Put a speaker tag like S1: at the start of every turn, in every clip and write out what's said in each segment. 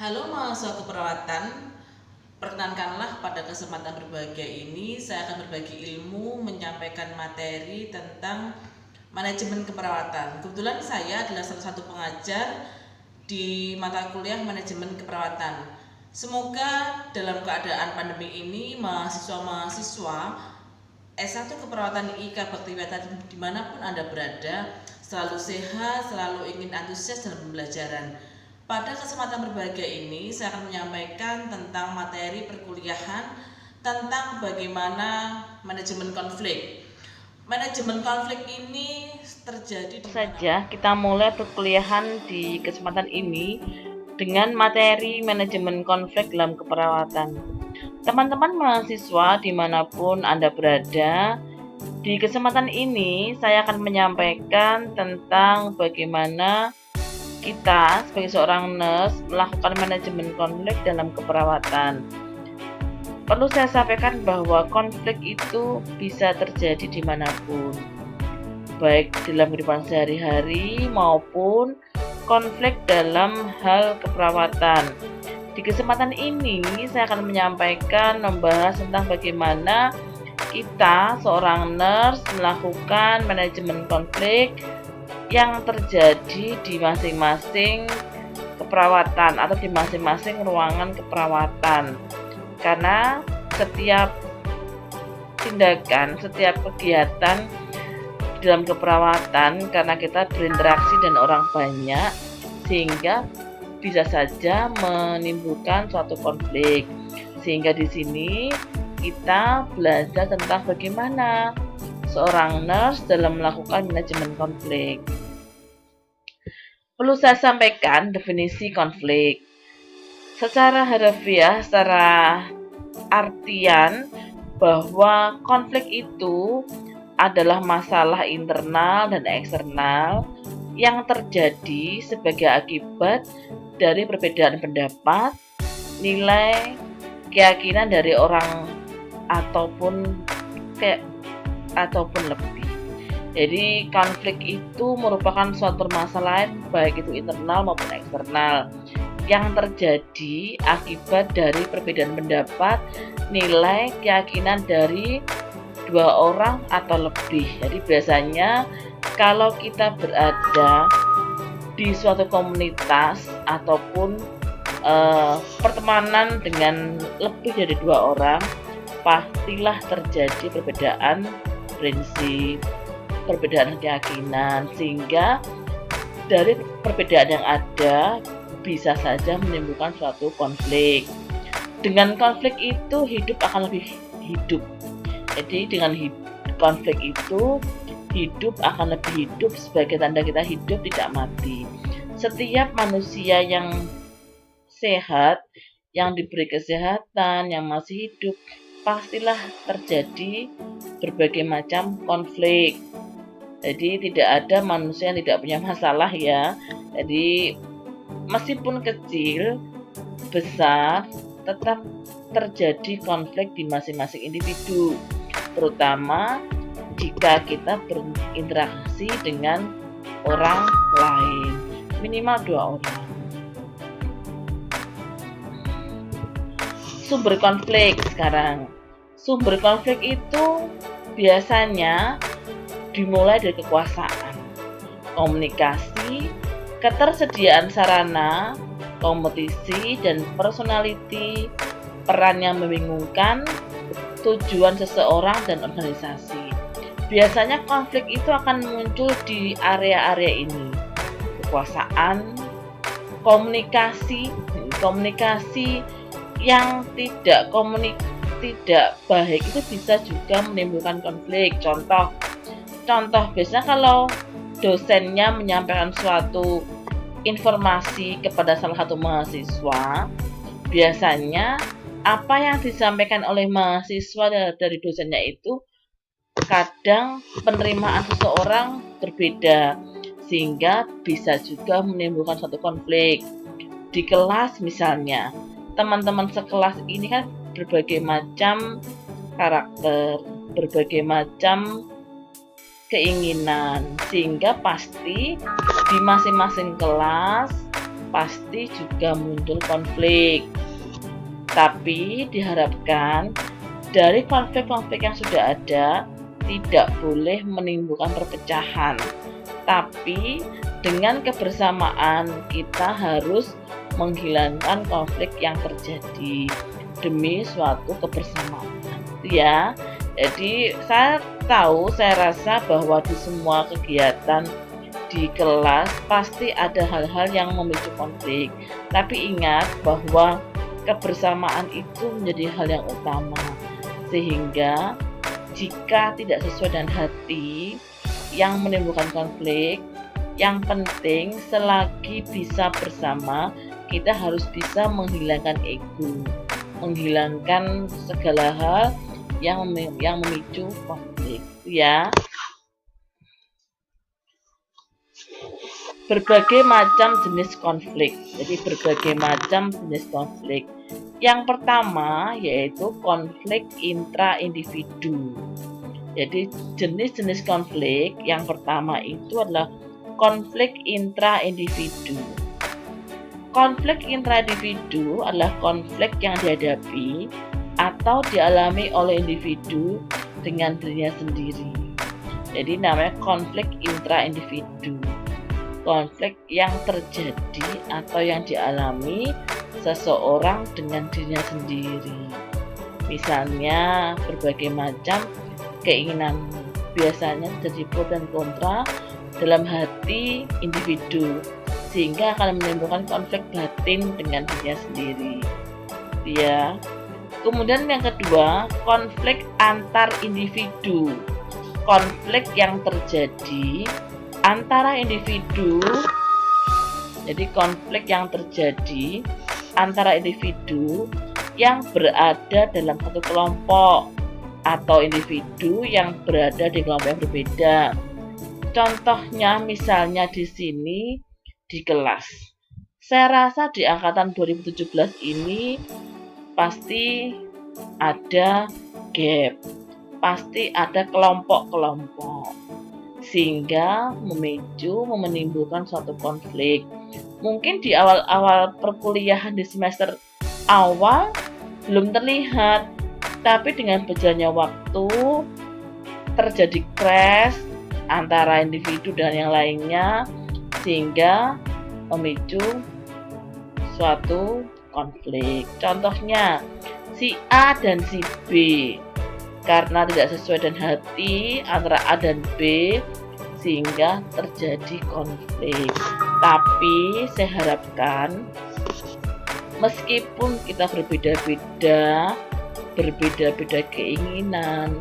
S1: Halo mahasiswa keperawatan, perkenankanlah pada kesempatan berbahagia ini saya akan berbagi ilmu menyampaikan materi tentang manajemen keperawatan. Kebetulan saya adalah salah satu pengajar di mata kuliah manajemen keperawatan. Semoga dalam keadaan pandemi ini mahasiswa-mahasiswa S1 Keperawatan IK Baktiwetan dimanapun Anda berada selalu sehat, selalu ingin antusias dalam pembelajaran. Pada kesempatan berbahagia ini saya akan menyampaikan tentang materi perkuliahan tentang bagaimana manajemen konflik. Manajemen konflik ini terjadi
S2: Saja kita mulai perkuliahan di kesempatan ini dengan materi manajemen konflik dalam keperawatan. Teman-teman mahasiswa dimanapun Anda berada, di kesempatan ini saya akan menyampaikan tentang bagaimana kita sebagai seorang nurse melakukan manajemen konflik dalam keperawatan. Perlu saya sampaikan bahwa konflik itu bisa terjadi dimanapun, baik dalam kehidupan sehari-hari maupun konflik dalam hal keperawatan. Di kesempatan ini saya akan membahas tentang bagaimana kita seorang nurse melakukan manajemen konflik yang terjadi di masing-masing keperawatan atau di masing-masing ruangan keperawatan. Karena setiap tindakan, setiap kegiatan dalam keperawatan, karena kita berinteraksi dengan orang banyak, sehingga bisa saja menimbulkan suatu konflik. Sehingga di sini kita belajar tentang bagaimana seorang nurse dalam melakukan manajemen konflik. Perlu saya sampaikan definisi konflik. Secara harfiah, secara artian bahwa konflik itu adalah masalah internal dan eksternal yang terjadi sebagai akibat dari perbedaan pendapat, nilai, keyakinan dari orang ataupun lebih. Jadi konflik itu merupakan suatu permasalahan baik itu internal maupun eksternal yang terjadi akibat dari perbedaan pendapat, nilai, keyakinan dari dua orang atau lebih. Jadi biasanya kalau kita berada di suatu komunitas ataupun pertemanan dengan lebih dari dua orang, pastilah terjadi perbedaan prinsip, perbedaan keyakinan, sehingga dari perbedaan yang ada bisa saja menimbulkan suatu konflik. Dengan konflik itu hidup akan lebih hidup. Jadi dengan konflik itu hidup akan lebih hidup, sebagai tanda kita hidup tidak mati. Setiap manusia yang sehat, yang diberi kesehatan, yang masih hidup, pastilah terjadi berbagai macam konflik. Jadi tidak ada manusia yang tidak punya masalah ya. Jadi meskipun kecil, besar, tetap terjadi konflik di masing-masing individu, terutama jika kita berinteraksi dengan orang lain, minimal dua orang. Sumber konflik sekarang. Sumber konflik itu biasanya dimulai dari kekuasaan, komunikasi, ketersediaan sarana, kompetisi, dan personality, peran yang membingungkan, tujuan seseorang dan organisasi. Biasanya konflik itu akan muncul di area-area ini: kekuasaan, komunikasi yang tidak baik itu bisa juga menimbulkan konflik. Contoh biasanya kalau dosennya menyampaikan suatu informasi kepada salah satu mahasiswa, biasanya apa yang disampaikan oleh mahasiswa dari dosennya itu kadang penerimaan seseorang berbeda, sehingga bisa juga menimbulkan suatu konflik. Di kelas misalnya, teman-teman sekelas ini kan berbagai macam karakter, berbagai macam keinginan, sehingga pasti di masing-masing kelas pasti juga muncul konflik. Tapi diharapkan dari konflik-konflik yang sudah ada tidak boleh menimbulkan perpecahan. Tapi dengan kebersamaan kita harus menghilangkan konflik yang terjadi demi suatu kebersamaan. Ya, jadi saya rasa bahwa di semua kegiatan di kelas pasti ada hal-hal yang memicu konflik. Tapi ingat bahwa kebersamaan itu menjadi hal yang utama, sehingga jika tidak sesuai dengan hati yang menimbulkan konflik, yang penting selagi bisa bersama kita harus bisa menghilangkan ego, menghilangkan segala hal yang memicu konflik, ya. Berbagai macam jenis konflik. Jadi berbagai macam jenis konflik. Yang pertama yaitu konflik intra-individu. Jadi jenis-jenis konflik yang pertama itu adalah konflik intra-individu. Konflik intra-individu adalah konflik yang dihadapi atau dialami oleh individu dengan dirinya sendiri. Jadi namanya konflik intra-individu. Konflik yang terjadi atau yang dialami seseorang dengan dirinya sendiri. Misalnya berbagai macam keinginan, biasanya terjadi pro dan kontra dalam hati individu, sehingga akan menimbulkan konflik batin dengan dirinya sendiri. Ya. Kemudian yang kedua, konflik antar individu. Konflik yang terjadi antara individu. Jadi konflik yang terjadi antara individu yang berada dalam satu kelompok atau individu yang berada di kelompok yang berbeda. Contohnya misalnya di sini di kelas. Saya rasa di angkatan 2017 ini pasti ada gap, pasti ada kelompok-kelompok, sehingga menimbulkan suatu konflik. Mungkin di awal-awal perkuliahan di semester awal belum terlihat, tapi dengan berjalannya waktu terjadi clash antara individu dan yang lainnya, sehingga memicu suatu konflik. Contohnya si A dan si B, karena tidak sesuai dengan hati antara A dan B, sehingga terjadi konflik. Tapi saya harapkan meskipun kita berbeda-beda keinginan,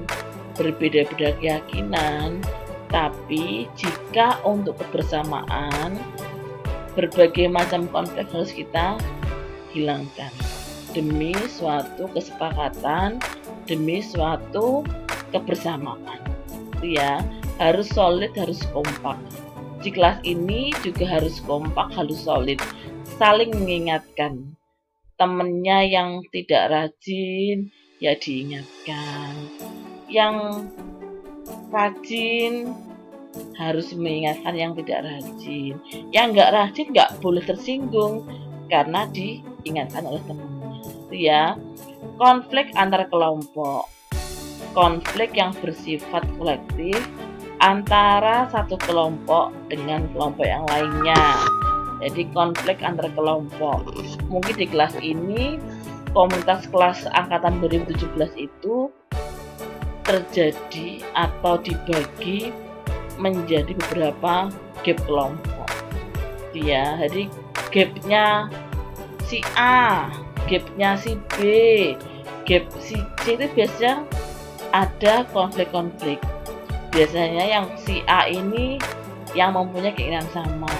S2: berbeda-beda keyakinan, tapi jika untuk kebersamaan, berbagai macam konflik harus kita hilangkan demi suatu kesepakatan, demi suatu kebersamaan. Ya, harus solid, harus kompak. Di kelas ini juga harus kompak, harus solid, saling mengingatkan. Temennya yang tidak rajin ya diingatkan, yang rajin harus mengingatkan yang tidak rajin, yang nggak rajin nggak boleh tersinggung karena diingatkan oleh temannya. Ya, konflik antar kelompok, konflik yang bersifat kolektif antara satu kelompok dengan kelompok yang lainnya. Jadi konflik antar kelompok. Mungkin di kelas ini, komunitas kelas angkatan 2017 itu terjadi atau dibagi menjadi beberapa gap kelompok. Ya, jadi gapnya si A, gapnya si B, gap si C itu biasanya ada konflik-konflik. Biasanya yang si A ini yang mempunyai keinginan sama,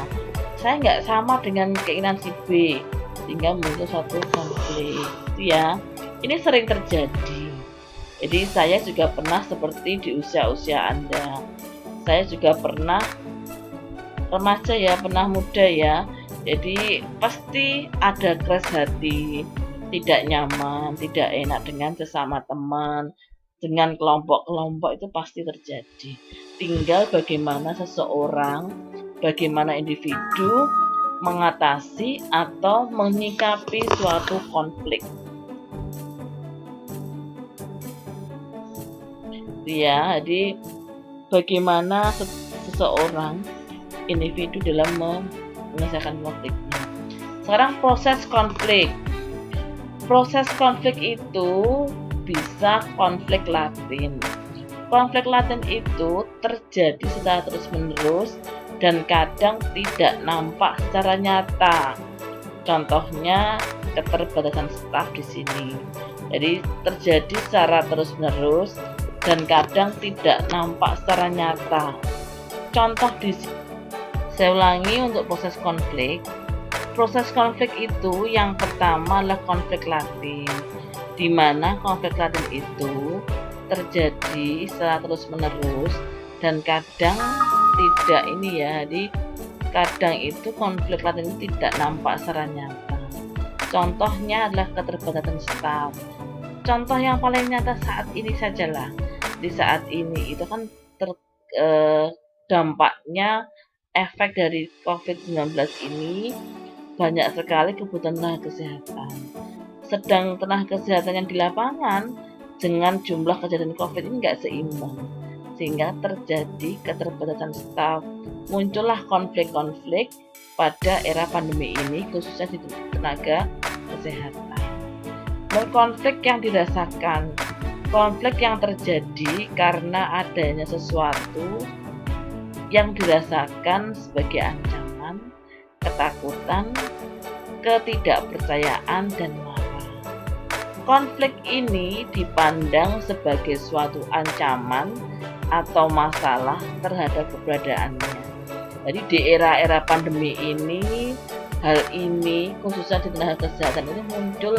S2: saya nggak sama dengan keinginan si B, sehingga muncul suatu konflik. Ya, ini sering terjadi. Jadi saya juga pernah seperti di usia-usia Anda. Saya juga pernah remaja ya, pernah muda ya. Jadi pasti ada keras hati, tidak nyaman, tidak enak dengan sesama teman, dengan kelompok-kelompok, itu pasti terjadi. Tinggal bagaimana seseorang, bagaimana individu mengatasi atau menyikapi suatu konflik. Ya, jadi bagaimana seseorang individu dalam menyelesaikan konfliknya. Sekarang proses konflik. Proses konflik itu bisa konflik latin. Konflik latin itu terjadi secara terus-menerus dan kadang tidak nampak secara nyata. Contohnya keterbatasan staf di sini. Jadi terjadi secara terus-menerus dan kadang tidak nampak secara nyata. Contoh di sini, saya ulangi untuk proses konflik. Proses konflik itu yang pertama adalah konflik latin, di mana konflik latin itu terjadi secara terus-menerus dan kadang tidak jadi kadang itu konflik latin itu tidak nampak secara nyata. Contohnya adalah keterbatasan staf. Contoh yang paling nyata saat ini sajalah. Di saat ini itu kan dampaknya efek dari COVID-19 ini banyak sekali kebutuhan tenaga kesehatan. Sedang tenaga kesehatan yang di lapangan dengan jumlah kejadian COVID ini nggak seimbang, sehingga terjadi keterbatasan staf. Muncullah konflik-konflik pada era pandemi ini, khususnya di tenaga kesehatan. Konflik yang dirasakan, konflik yang terjadi karena adanya sesuatu yang dirasakan sebagai ancaman, ketakutan, ketidakpercayaan, dan marah. Konflik ini dipandang sebagai suatu ancaman atau masalah terhadap keberadaannya. Jadi di era-era pandemi ini, hal ini khususnya di tenaga kesehatan ini muncul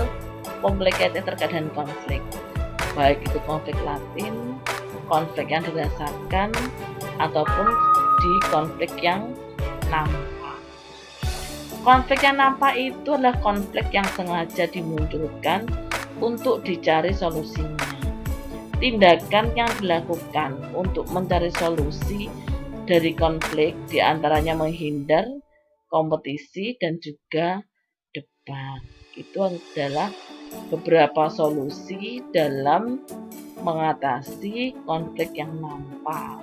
S2: komplikasi terkait dengan konflik. Baik itu konflik latin, konflik yang dirasakan, ataupun di konflik yang nampak. Konflik yang nampak itu adalah konflik yang sengaja dimunculkan untuk dicari solusinya. Tindakan yang dilakukan untuk mencari solusi dari konflik diantaranya menghindar kompetisi dan juga debat. Itu adalah beberapa solusi dalam mengatasi konflik yang nampak.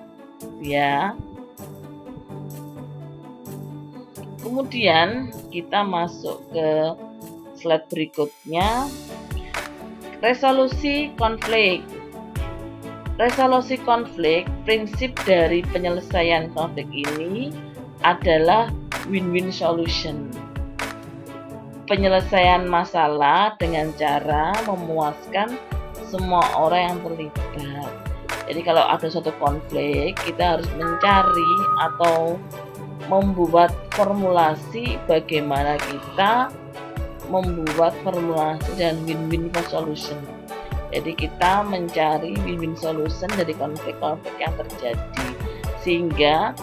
S2: Ya. Kemudian kita masuk ke slide berikutnya. Resolusi konflik. Resolusi konflik, prinsip dari penyelesaian konflik ini adalah win-win solution. Penyelesaian masalah dengan cara memuaskan semua orang yang terlibat. Jadi kalau ada suatu konflik, kita harus mencari atau membuat formulasi bagaimana kita membuat formulasi dan win-win solution. Jadi kita mencari win-win solution dari konflik-konflik yang terjadi, sehingga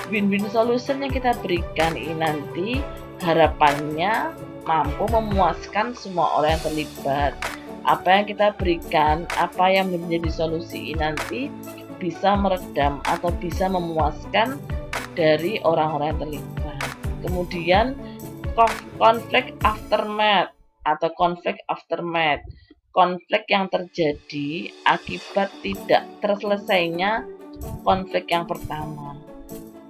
S2: win-win solution yang kita berikan ini nanti harapannya mampu memuaskan semua orang yang terlibat. Apa yang kita berikan, apa yang menjadi solusi ini nanti bisa meredam atau bisa memuaskan dari orang-orang yang terlibat. Kemudian konflik aftermath atau konflik aftermath, konflik yang terjadi akibat tidak terselesainya konflik yang pertama.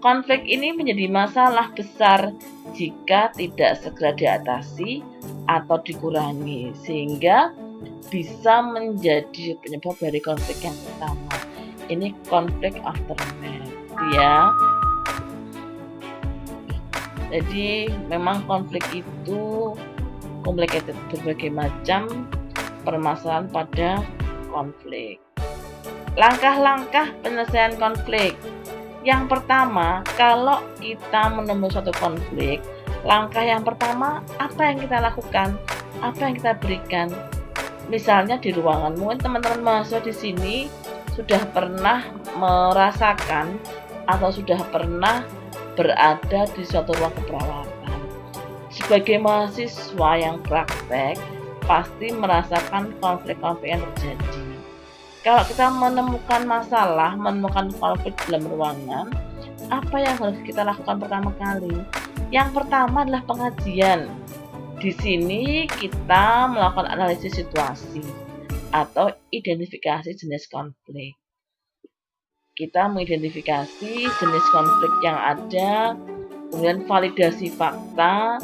S2: Konflik ini menjadi masalah besar jika tidak segera diatasi atau dikurangi, sehingga bisa menjadi penyebab dari konflik yang pertama. Ini konflik aftermath, ya. Jadi memang konflik itu complicated, berbagai macam permasalahan pada konflik. Langkah-langkah penyelesaian konflik. Yang pertama, kalau kita menemukan suatu konflik, langkah yang pertama apa yang kita lakukan, apa yang kita berikan. Misalnya di ruangan, mungkin teman-teman mahasiswa di sini sudah pernah merasakan atau sudah pernah berada di suatu ruang keperawatan. Sebagai mahasiswa yang praktek, pasti merasakan konflik-konflik yang terjadi. Kalau kita menemukan masalah, menemukan konflik dalam ruangan, apa yang harus kita lakukan pertama kali? Yang pertama adalah pengajian. Di sini kita melakukan analisis situasi atau identifikasi jenis konflik. Kita mengidentifikasi jenis konflik yang ada, kemudian validasi fakta,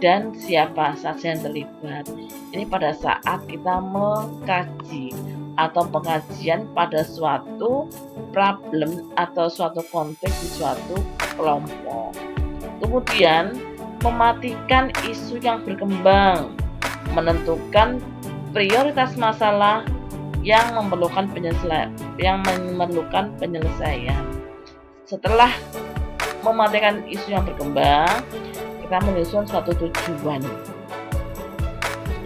S2: dan siapa saja yang terlibat. Ini pada saat kita mengkaji atau pengajian pada suatu problem atau suatu konflik di suatu kelompok. Kemudian mematikan isu yang berkembang, menentukan prioritas masalah yang memerlukan penyelesaian. Setelah mematikan isu yang berkembang, kita menyusun suatu tujuan.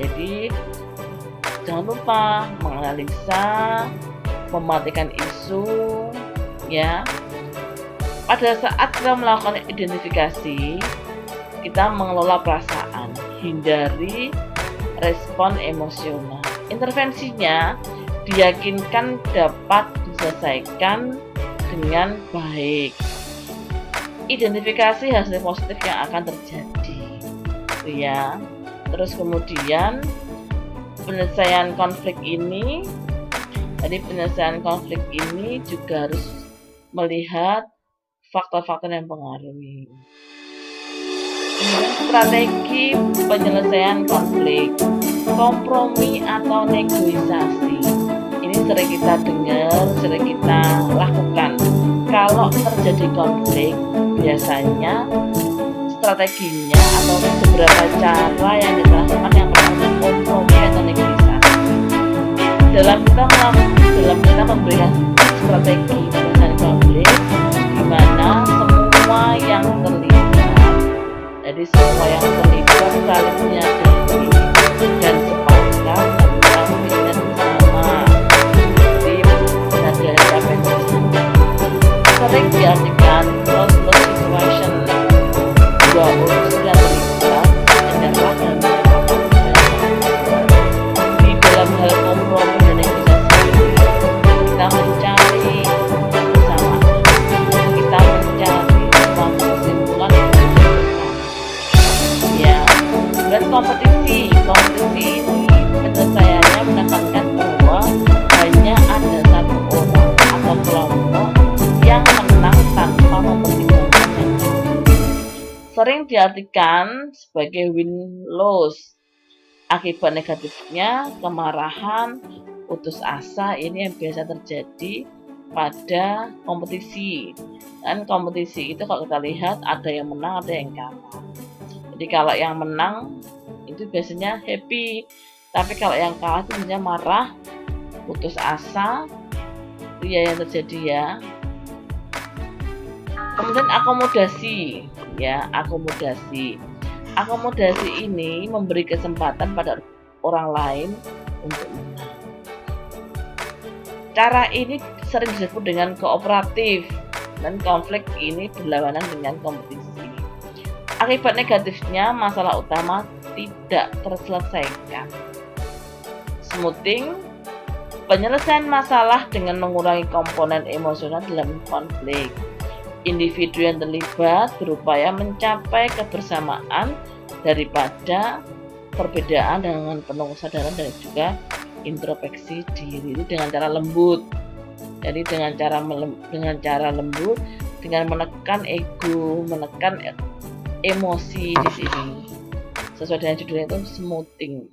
S2: Jadi jangan lupa menganalisa, mematikan isu, ya. Pada saat kita melakukan identifikasi, kita mengelola perasaan, hindari respon emosional. Intervensinya diyakinkan dapat diselesaikan dengan baik. Identifikasi hasil positif yang akan terjadi, ya. Terus kemudian penyelesaian konflik ini, juga harus melihat faktor-faktor yang mempengaruhi. Strategi penyelesaian konflik, kompromi atau negosiasi. Ini sering kita dengar, sering kita lakukan. Kalau terjadi konflik, biasanya strateginya atau beberapa cara yang kita lakukan yang pertama kompromi atau negosiasi. Dalam kita memberikan strategi penyelesaian konflik, di mana semua yang terlibat, jadi semua yang terlibat saling menyadari dan sepakat tentang tujuan bersama. Jadi ada capaian bersama. Sering diartikan close situation, dua unsur yang terlibat adalah di dalam hal kompromi dan negosiasi. Kita mencari kebersamaan, kita mencari suatu kesimpulan ya. Dan kompetisi ini penyelesaiannya menekankan bahwa hanya ada satu orang atau kelompok yang menang tanpa mempertimbangkan yang lain. Sering diartikan sebagai win-loss. Akibat negatifnya kemarahan, putus asa, ini yang biasa terjadi pada kompetisi. Dan kompetisi itu kalau kita lihat ada yang menang, ada yang kalah. Jadi kalau yang menang itu biasanya happy, tapi kalau yang kalah itu biasanya marah, putus asa, itu ya yang terjadi ya. Kemudian akomodasi, ya, akomodasi. Akomodasi ini memberi kesempatan pada orang lain untuk menang. Cara ini sering disebut dengan kooperatif, dan konflik ini berlawanan dengan kompetisi. Akibat negatifnya, masalah utama tidak terselesaikan. Smoothing, penyelesaian masalah dengan mengurangi komponen emosional dalam konflik. Individu yang terlibat berupaya mencapai kebersamaan daripada perbedaan dengan penuh kesadaran dan juga introspeksi diri itu dengan cara lembut. Jadi dengan cara lembut, dengan menekan ego, menekan emosi di sini. Sesuai dengan judulnya itu smoothing.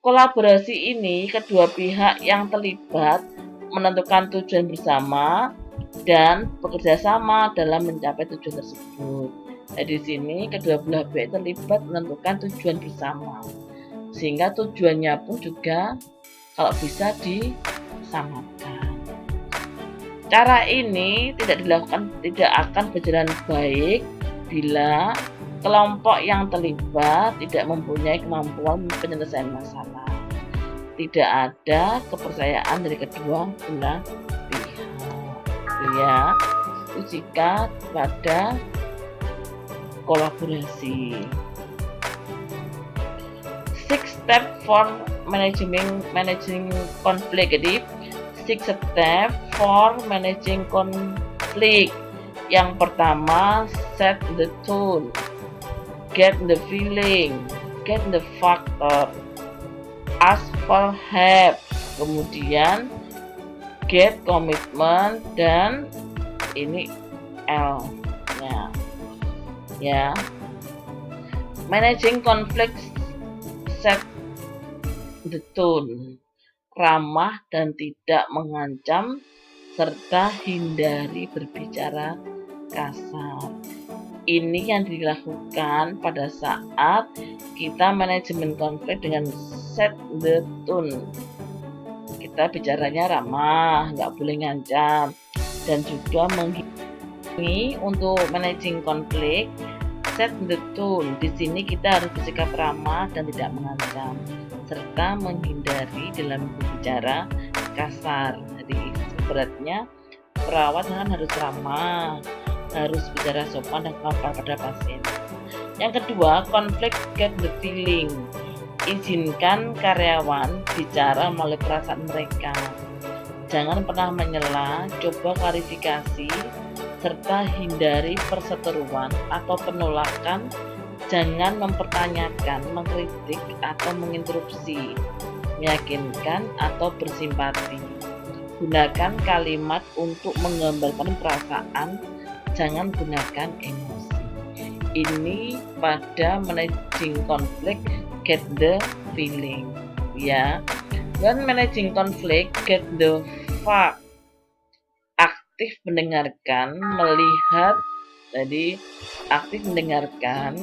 S2: Kolaborasi ini kedua pihak yang terlibat menentukan tujuan bersama dan bekerja sama dalam mencapai tujuan tersebut. Nah, di sini kedua belah pihak terlibat menentukan tujuan bersama, sehingga tujuannya pun juga kalau bisa disamakan. Cara ini tidak akan berjalan baik bila kelompok yang terlibat tidak mempunyai kemampuan penyelesaian masalah. Tidak ada kepercayaan dari kedua belah pihak. Ya, itu jika pada kolaborasi. 6 step for managing conflict. Jadi 6 step for managing conflict. Yang pertama, set the tone, get the feeling, get the factor, ask for help, kemudian get commitment, dan ini L nya ya. Managing conflicts, set the tone, ramah dan tidak mengancam, serta hindari berbicara kasar. Ini yang dilakukan pada saat kita manajemen konflik dengan set the tone. Kita bicaranya ramah, nggak boleh ngancam, dan juga menghindari untuk managing konflik. Set the tone. Di sini kita harus bersikap ramah dan tidak mengancam, serta menghindari dalam berbicara kasar. Jadi sebenarnya perawat kan harus ramah, harus bicara sopan dan sopan pada pasien. Yang kedua, conflict get the feeling. Izinkan karyawan bicara melalui perasaan mereka. Jangan pernah menyela, coba klarifikasi, serta hindari perseteruan atau penolakan. Jangan mempertanyakan, mengkritik, atau menginterupsi, meyakinkan, atau bersimpati. Gunakan kalimat untuk menggambarkan perasaan, jangan gunakan emosi. Ini pada managing conflict, get the feeling ya. Dan managing conflict, get the fact, aktif mendengarkan, melihat, jadi aktif mendengarkan,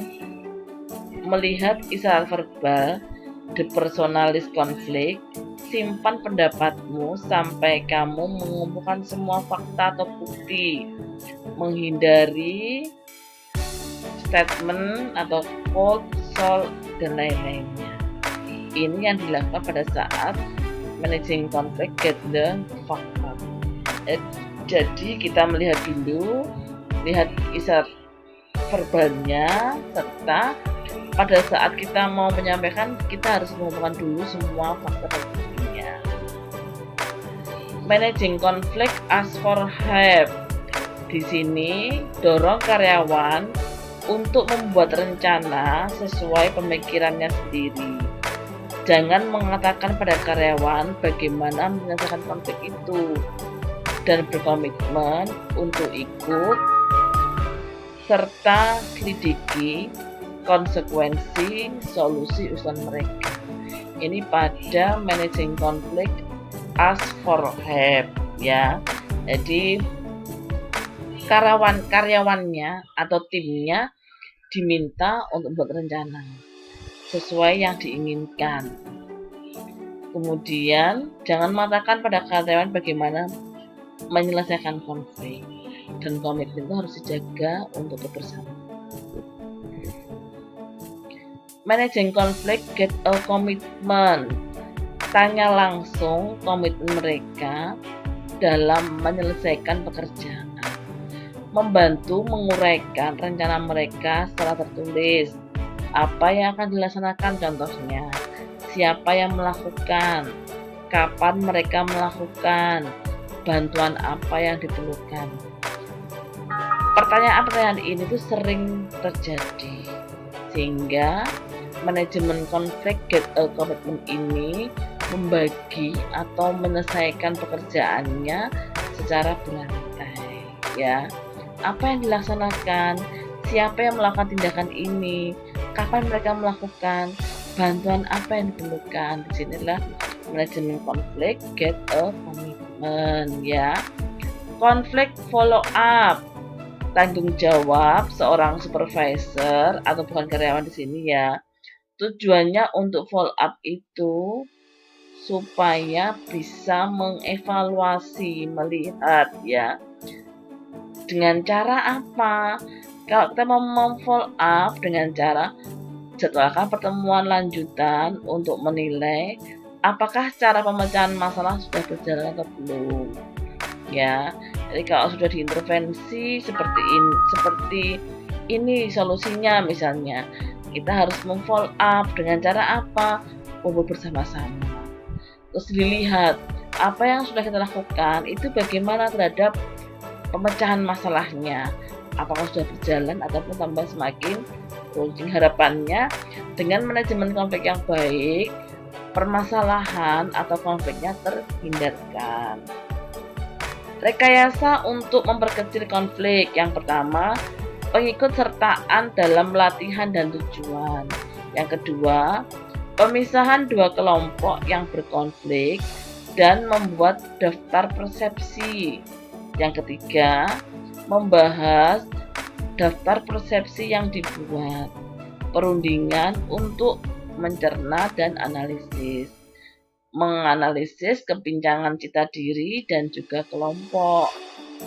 S2: melihat isyarat verbal, the personalis konflik, simpan pendapatmu sampai kamu mengumpulkan semua fakta atau bukti, menghindari statement atau quote, soal, dan lain-lainnya. Ini yang dilakukan pada saat managing conflict, get the factor. Jadi kita melihat dulu, lihat isyarat verbalnya, serta pada saat kita mau menyampaikan, kita harus mengumpulkan dulu semua fakta dan buktinya. Managing conflict, ask for help. Di sini dorong karyawan untuk membuat rencana sesuai pemikirannya sendiri. Jangan mengatakan pada karyawan bagaimana menyelesaikan konflik itu, dan berkomitmen untuk ikut serta selidiki konsekuensi solusi usulan mereka. Ini pada managing conflict, ask for help ya. Jadi karyawannya atau timnya diminta untuk membuat rencana sesuai yang diinginkan. Kemudian jangan mengatakan pada karyawan bagaimana menyelesaikan konflik, dan komitmen itu harus dijaga untuk kebersamaan. Managing conflict, get a commitment. Tanya langsung komitmen mereka dalam menyelesaikan pekerjaan. Membantu menguraikan rencana mereka secara tertulis. Apa yang akan dilaksanakan contohnya, siapa yang melakukan, kapan mereka melakukan, bantuan apa yang diperlukan. Pertanyaan-pertanyaan ini tuh sering terjadi, sehingga manajemen konflik get a commitment ini membagi atau menyelesaikan pekerjaannya secara berantai ya. Apa yang dilaksanakan, siapa yang melakukan tindakan ini, kapan mereka melakukan, bantuan apa yang diperlukan. Disinilah manajemen konflik get a commitment ya. Konflik follow up, tanggung jawab seorang supervisor atau bukan karyawan di sini ya. Tujuannya untuk follow up itu supaya bisa mengevaluasi, melihat ya. Dengan cara apa? Kalau kita mau follow up dengan cara jadwalkan pertemuan lanjutan untuk menilai apakah cara pemecahan masalah sudah berjalan atau belum. Ya, jadi kalau sudah diintervensi seperti ini solusinya misalnya, kita harus memfollow up dengan cara apa? Kumpul bersama-sama. Terus dilihat apa yang sudah kita lakukan itu bagaimana terhadap pemecahan masalahnya, apakah sudah berjalan ataupun tambah semakin runcing. Harapannya dengan manajemen konflik yang baik, permasalahan atau konfliknya terhindarkan. Rekayasa untuk memperkecil konflik. Yang pertama, pengikut sertaan dalam latihan dan tujuan. Yang kedua, pemisahan dua kelompok yang berkonflik dan membuat daftar persepsi. Yang ketiga, membahas daftar persepsi yang dibuat, perundingan untuk mencerna dan analisis, menganalisis kebincangan cita diri dan juga kelompok.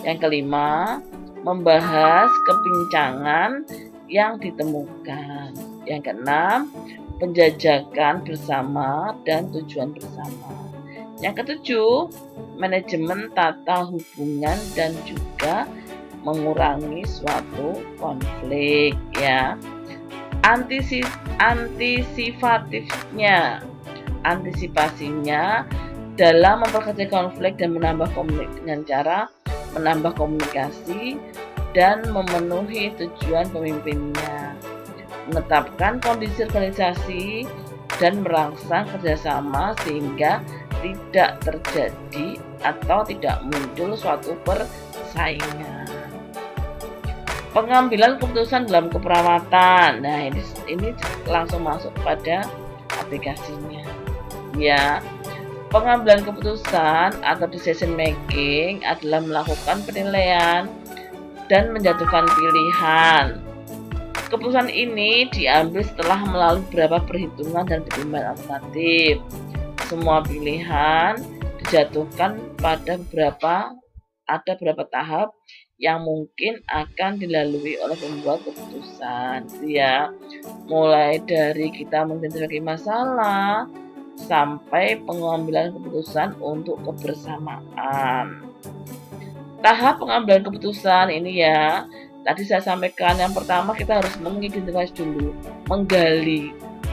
S2: Yang kelima, membahas kebincangan yang ditemukan. Yang keenam, penjajakan bersama dan tujuan bersama. Yang ketujuh, manajemen tata hubungan dan juga mengurangi suatu konflik, ya. Antisipasinya dalam memperkecil konflik dan menambah komunikasi dengan cara menambah komunikasi dan memenuhi tujuan pemimpinnya, menetapkan kondisi organisasi dan merangsang kerjasama sehingga tidak terjadi atau tidak muncul suatu persaingan. Pengambilan keputusan dalam keperawatan. Nah, ini langsung masuk pada aplikasinya. Ya, pengambilan keputusan atau decision making adalah melakukan penilaian dan menjatuhkan pilihan. Keputusan ini diambil setelah melalui beberapa perhitungan dan pertimbangan alternatif. Semua pilihan dijatuhkan pada beberapa tahap yang mungkin akan dilalui oleh pembuat keputusan, ya. Mulai dari kita mengidentifikasi masalah sampai pengambilan keputusan untuk kebersamaan. Tahap pengambilan keputusan ini, ya, tadi saya sampaikan, yang pertama kita harus mengidentifikasi dulu,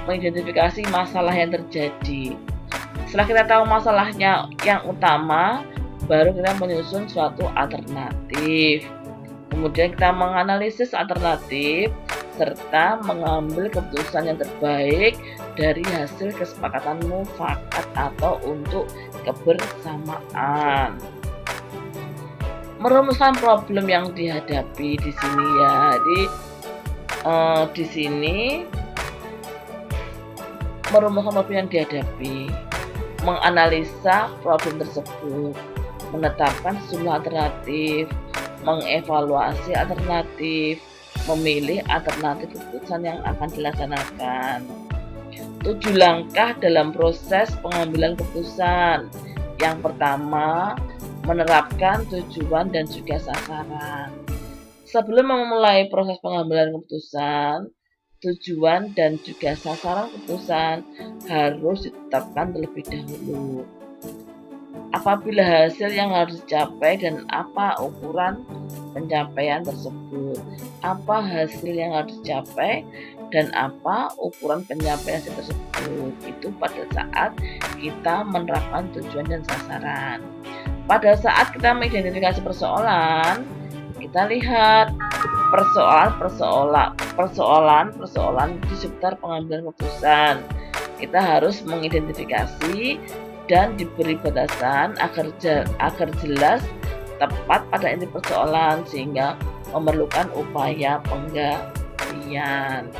S2: mengidentifikasi masalah yang terjadi. Setelah kita tahu masalahnya yang utama, baru kita menyusun suatu alternatif. Kemudian kita menganalisis alternatif serta mengambil keputusan yang terbaik dari hasil kesepakatan mufakat atau untuk kebersamaan. Merumuskan problem yang dihadapi di sini, ya. Jadi di sini merumuskan problem yang dihadapi, menganalisa problem tersebut, menetapkan sejumlah alternatif, mengevaluasi alternatif, memilih alternatif keputusan yang akan dilaksanakan. 7 langkah dalam proses pengambilan keputusan. Yang pertama, menerapkan tujuan dan juga sasaran. Sebelum memulai proses pengambilan keputusan, tujuan dan juga sasaran keputusan harus ditetapkan terlebih dahulu. Apabila hasil yang harus dicapai dan apa ukuran pencapaian tersebut, apa hasil yang harus dicapai dan apa ukuran pencapaian tersebut, itu pada saat kita menerapkan tujuan dan sasaran. Pada saat kita mengidentifikasi persoalan, kita lihat persoalan di sekitar pengambilan keputusan. Kita harus mengidentifikasi dan diberi batasan agar jelas tepat pada inti persoalan sehingga memerlukan upaya penggalian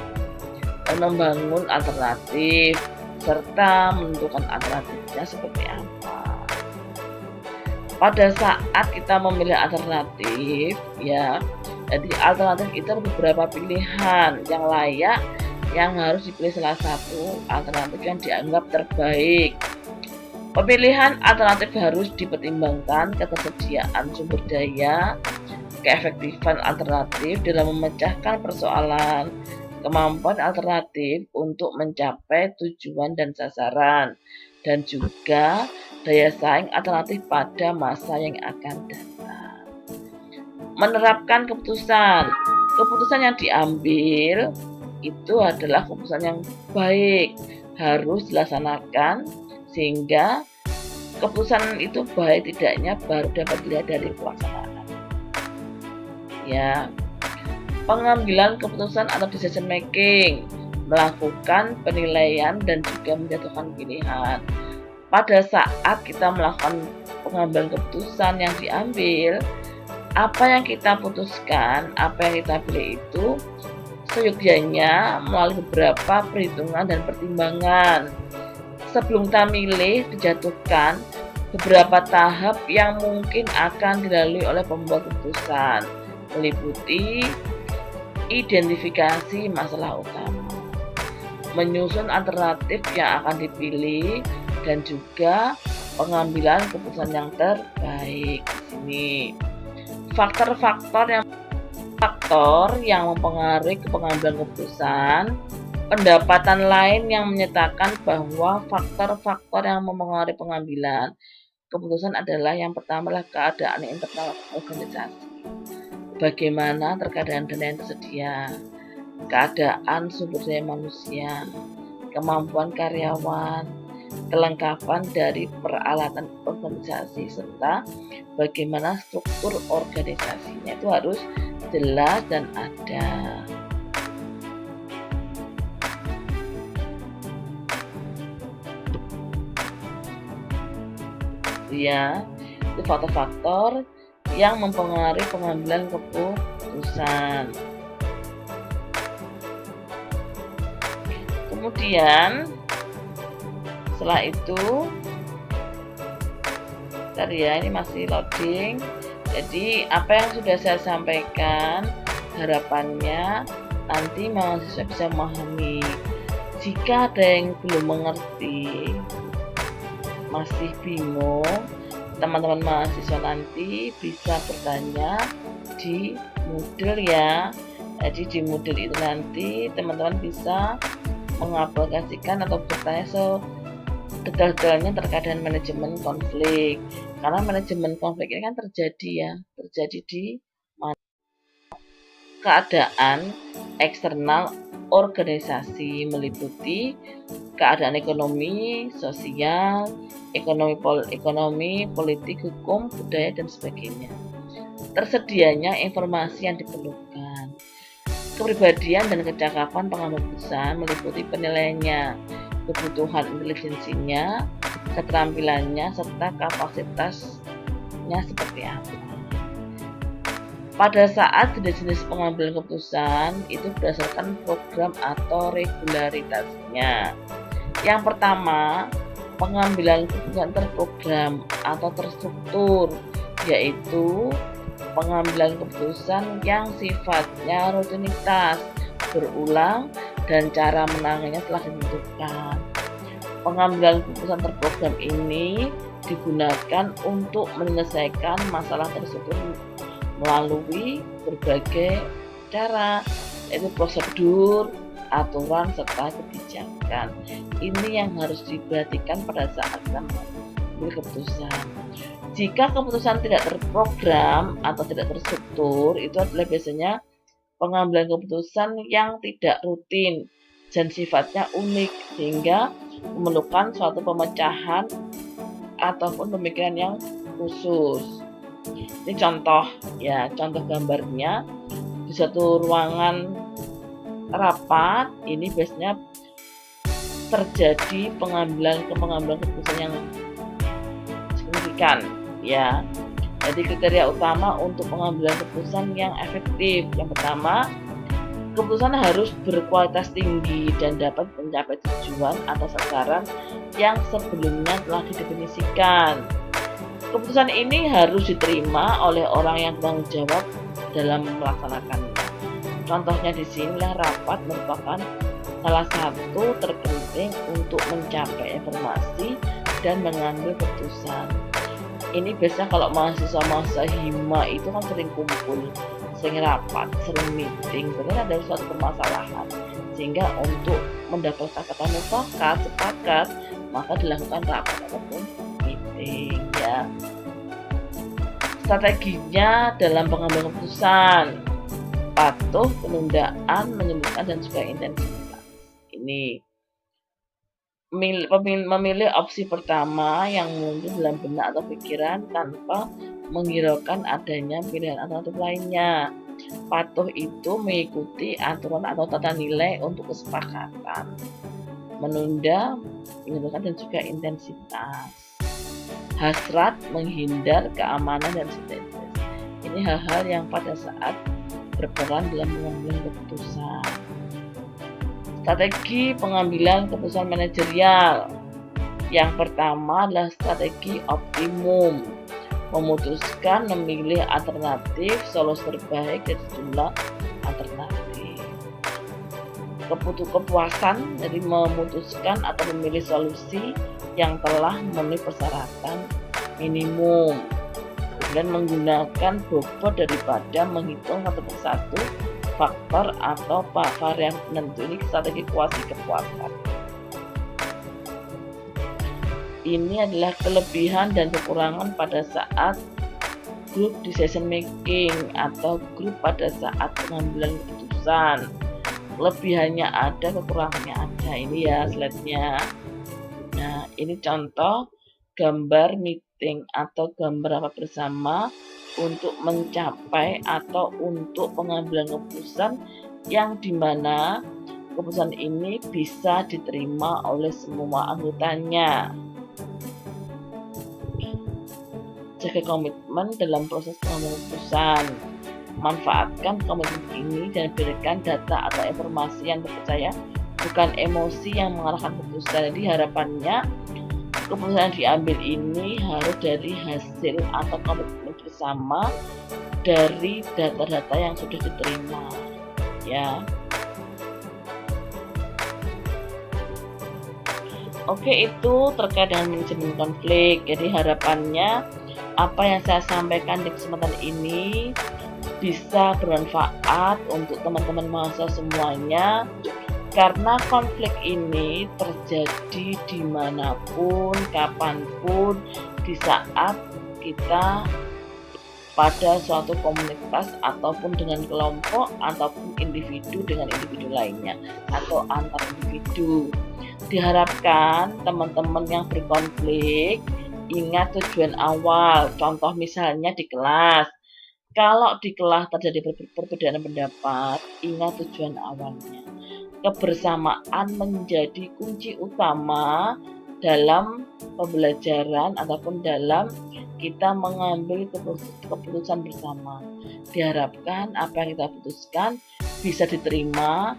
S2: dan membangun alternatif serta menentukan alternatifnya seperti apa. Pada saat kita memilih alternatif, ya, jadi alternatif itu ada beberapa pilihan yang layak yang harus dipilih salah satu alternatif yang dianggap terbaik. Pemilihan alternatif harus dipertimbangkan ketersediaan sumber daya, keefektifan alternatif dalam memecahkan persoalan, kemampuan alternatif untuk mencapai tujuan dan sasaran, dan juga daya saing alternatif pada masa yang akan datang. Menerapkan keputusan. Keputusan yang diambil itu adalah keputusan yang baik, harus dilaksanakan sehingga keputusan itu baik tidaknya baru dapat dilihat dari pelaksanaan. ya. Pengambilan keputusan atau decision making, melakukan penilaian dan juga menjatuhkan pilihan. Pada saat kita melakukan pengambilan keputusan yang diambil, apa yang kita putuskan, apa yang kita pilih itu seyogyanya melalui beberapa perhitungan dan pertimbangan. Sebelum kita milih, dijatuhkan beberapa tahap yang mungkin akan dilalui oleh pembuat keputusan, meliputi identifikasi masalah utama, menyusun alternatif yang akan dipilih, dan juga pengambilan keputusan yang terbaik. Di sini faktor yang mempengaruhi pengambilan keputusan. Pendapatan lain yang menyatakan bahwa faktor-faktor yang mempengaruhi pengambilan keputusan adalah yang pertama adalah keadaan internal organisasi. Bagaimana terkadang dana yang tersedia, keadaan sumber daya manusia, kemampuan karyawan, kelengkapan dari peralatan organisasi, serta bagaimana struktur organisasinya itu harus jelas dan ada. Ya, itu faktor-faktor yang mempengaruhi pengambilan keputusan. Kemudian setelah itu, bentar ya, ini masih loading. Jadi apa yang sudah saya sampaikan, harapannya nanti mahasiswa bisa memahami. Jika ada yang belum mengerti, masih bingung, teman-teman mahasiswa nanti bisa bertanya di Moodle ya. Jadi di Moodle itu nanti teman-teman bisa mengaplikasikan atau bertanya detail-detailnya terkait dengan manajemen konflik. Karena manajemen konflik ini kan terjadi di keadaan eksternal organisasi, meliputi keadaan ekonomi, sosial, ekonomi, politik, hukum, budaya, dan sebagainya. Tersedianya informasi yang diperlukan. Kepribadian dan kecakapan pengambil keputusan meliputi penilaiannya, kebutuhan intelijensinya, keterampilannya, serta kapasitasnya seperti apa. Pada saat jenis-jenis pengambilan keputusan itu berdasarkan program atau regularitasnya. Yang pertama, pengambilan keputusan terprogram atau terstruktur, yaitu pengambilan keputusan yang sifatnya rutinitas, berulang, dan cara menangannya telah ditentukan. Pengambilan keputusan terprogram ini digunakan untuk menyelesaikan masalah tersebut melalui berbagai cara, yaitu prosedur, aturan, serta kebijakan. Ini yang harus diperhatikan pada saat kita mengambil keputusan. Jika keputusan tidak terprogram atau tidak terstruktur, itu adalah biasanya pengambilan keputusan yang tidak rutin dan sifatnya unik, sehingga memerlukan suatu pemecahan ataupun pemikiran yang khusus. Ini contoh gambarnya di satu ruangan rapat. Ini biasanya terjadi pengambilan keputusan yang signifikan ya. Jadi kriteria utama untuk pengambilan keputusan yang efektif, yang pertama, keputusan harus berkualitas tinggi dan dapat mencapai tujuan atau sasaran yang sebelumnya telah didefinisikan. Keputusan ini harus diterima oleh orang yang bertanggung jawab dalam melaksanakannya. Contohnya di sinilah rapat merupakan salah satu terpenting untuk mencapai informasi dan mengambil keputusan. Ini biasanya kalau mahasiswa hima itu kan sering kumpul, sering rapat, sering meeting, sebenarnya ada suatu permasalahan, sehingga untuk mendapatkan kata mufakat, sepakat, maka dilakukan rapat ataupun meeting ya. Strateginya dalam pengambilan keputusan: patuh, penundaan, menyebutkan, dan juga intensitas. Ini memilih opsi pertama yang muncul dalam benak atau pikiran tanpa menghiraukan adanya pilihan alternatif lainnya. Patuh itu mengikuti aturan atau tata nilai untuk kesepakatan. Menunda, menentukan dan juga intensitas. Hasrat, menghindar, keamanan dan sintetis. Ini hal-hal yang pada saat berperan dalam pengambilan keputusan. Strategi pengambilan keputusan manajerial. Yang pertama adalah strategi optimum, memutuskan memilih alternatif solusi terbaik dari sejumlah alternatif. Kepuasan dari memutuskan atau memilih solusi yang telah memenuhi persyaratan minimum, kemudian menggunakan bobot daripada menghitung satu persatu faktor atau varian penentu. Ini strategi kuasi kepuasan. Ini adalah kelebihan dan kekurangan pada saat group decision making atau grup pada saat pengambilan keputusan. Kelebihannya ada, kekurangannya ada. Ini ya slide-nya. Nah, ini contoh gambar meeting atau gambar rapat bersama untuk mencapai atau untuk pengambilan keputusan yang dimana keputusan ini bisa diterima oleh semua anggotanya. Jaga komitmen dalam proses pengambilan keputusan. Manfaatkan komitmen ini dan berikan data atau informasi yang terpercaya, bukan emosi yang mengarahkan keputusan. Jadi harapannya keputusan yang diambil ini harus dari hasil atau komitmen bersama dari data-data yang sudah diterima, ya. Oke, itu terkait dengan manajemen konflik. Jadi harapannya apa yang saya sampaikan di kesempatan ini bisa bermanfaat untuk teman-teman mahasiswa semuanya, karena konflik ini terjadi dimanapun, kapanpun, di saat kita pada suatu komunitas ataupun dengan kelompok ataupun individu dengan individu lainnya atau antar individu. Diharapkan teman-teman yang berkonflik ingat tujuan awal. Contoh misalnya di kelas. Kalau di kelas terjadi perbedaan pendapat, ingat tujuan awalnya. Kebersamaan menjadi kunci utama dalam pembelajaran ataupun dalam kita mengambil keputusan bersama. Diharapkan apa yang kita putuskan bisa diterima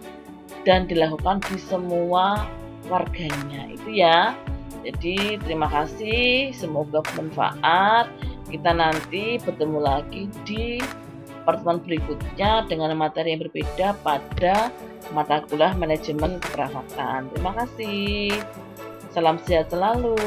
S2: dan dilakukan di semua warganya. Itu ya. Jadi terima kasih, semoga bermanfaat. Kita nanti bertemu lagi di pertemuan berikutnya dengan materi yang berbeda pada mata kuliah manajemen keperawatan. Terima kasih. Salam sehat selalu.